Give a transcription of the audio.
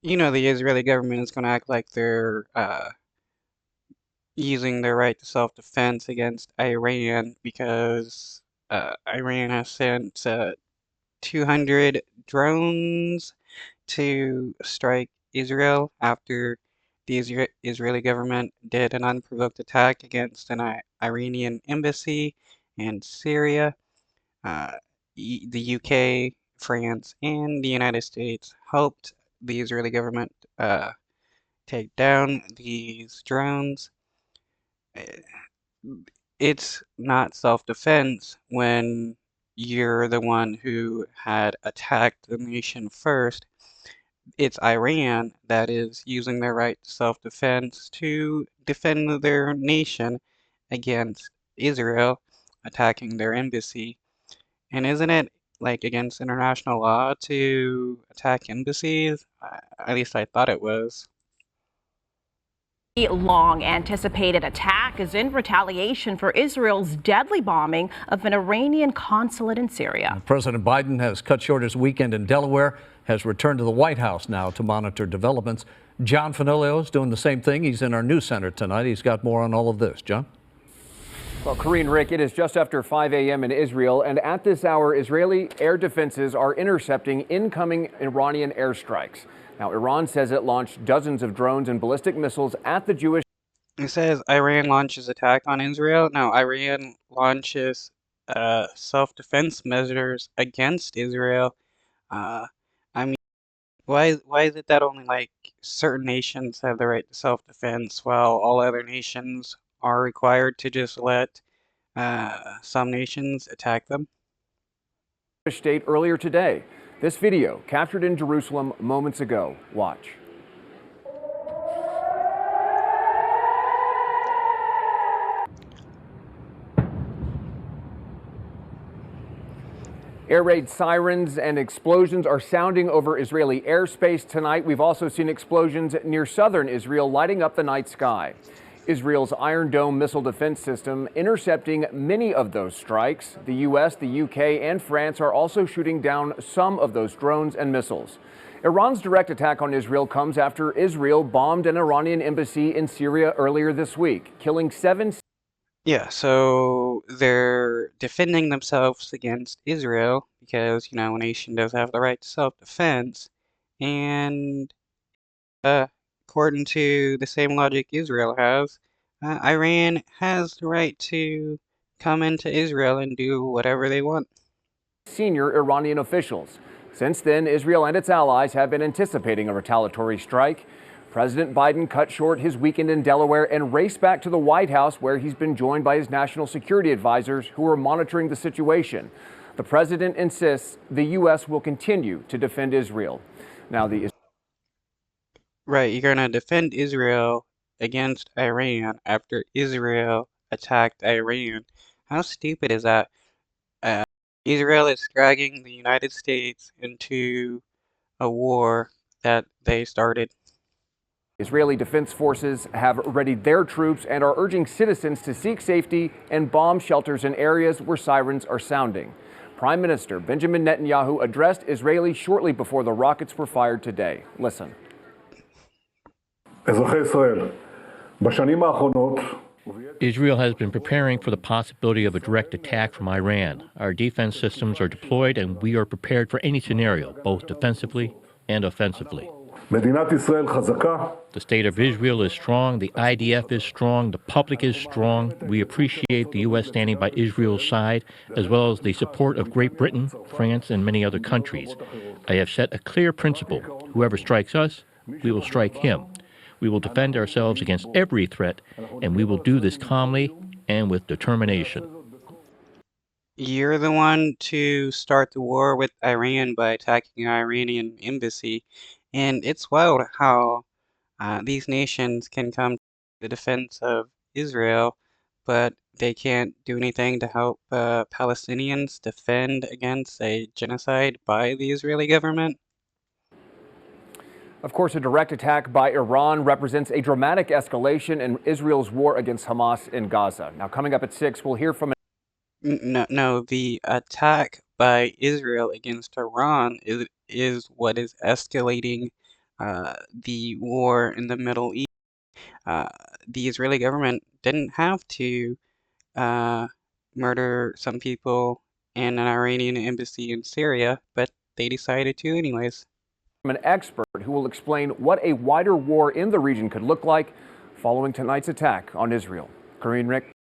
The Israeli government is going to act like they're using their right to self-defense against Iran because Iran has sent 200 drones to strike Israel after the Israeli government did an unprovoked attack against an Iranian embassy in Syria. Uh, the UK, France, and the United States helped the Israeli government take down these drones. Eh, It's not self-defense when you're the one who had attacked the nation first. It's Iran that is using their right to self-defense to defend their nation against Israel attacking their embassy. And isn't it like against international law to attack embassies? At least I thought it was. The long anticipated attack is in retaliation for Israel's deadly bombing of an Iranian consulate in Syria. President Biden has cut short his weekend in Delaware, has returned to the White House now to monitor developments. John Fanilio is doing the same thing. He's in our news center tonight. He's got more on all of this. John? Well, Karine, Rick, it is just after 5 a.m. in Israel, and at this hour, Israeli air defenses are intercepting incoming Iranian airstrikes. Now, Iran says it launched dozens of drones and ballistic missiles at the Jewish. It says Iran launches attack on Israel. No, Iran launches self-defense measures against Israel. Uh, I mean, why is it that only like certain nations have the right to self-defense while all other nations are required to just let some nations attack them? State earlier today. This video captured in Jerusalem moments ago. Watch. Air raid sirens and explosions are sounding over Israeli airspace tonight. We've also seen explosions near southern Israel lighting up the night sky. Israel's Iron Dome missile defense system intercepting many of those strikes. The U.S., the U.K., and France are also shooting down some of those drones and missiles. Iran's direct attack on Israel comes after Israel bombed an Iranian embassy in Syria earlier this week, killing 7. Yeah, so they're defending themselves against Israel because, a nation does have the right to self-defense, and according to the same logic Israel has, Iran has the right to come into Israel and do whatever they want. Senior Iranian officials. Since then, Israel and its allies have been anticipating a retaliatory strike. President Biden cut short his weekend in Delaware and raced back to the White House, where he's been joined by his national security advisors who are monitoring the situation. The president insists the U.S. will continue to defend Israel. Now, Right, you're gonna defend Israel against Iran after Israel attacked Iran. How stupid is that? Uh, Israel is dragging the United States into a war that they started. Israeli Defense Forces have readied their troops and are urging citizens to seek safety and bomb shelters in areas where sirens are sounding. Prime Minister Benjamin Netanyahu addressed Israelis shortly before the rockets were fired today. Listen. Israel has been preparing for the possibility of a direct attack from Iran. Our defense systems are deployed and we are prepared for any scenario, both defensively and offensively. The state of Israel is strong, the IDF is strong, the public is strong. We appreciate the U.S. standing by Israel's side, as well as the support of Great Britain, France, and many other countries. I have set a clear principle. Whoever strikes us, we will strike him. We will defend ourselves against every threat, and we will do this calmly and with determination. You're the one to start the war with Iran by attacking an Iranian embassy, and it's wild how these nations can come to the defense of Israel, but they can't do anything to help Palestinians defend against a genocide by the Israeli government. Of course, a direct attack by Iran represents a dramatic escalation in Israel's war against Hamas in Gaza. Now, coming up at 6, we'll hear from. No, the attack by Israel against Iran is what is escalating the war in the Middle East. The Israeli government didn't have to murder some people in an Iranian embassy in Syria, but they decided to anyways. An expert who will explain what a wider war in the region could look like following tonight's attack on Israel. Corinne, Rick.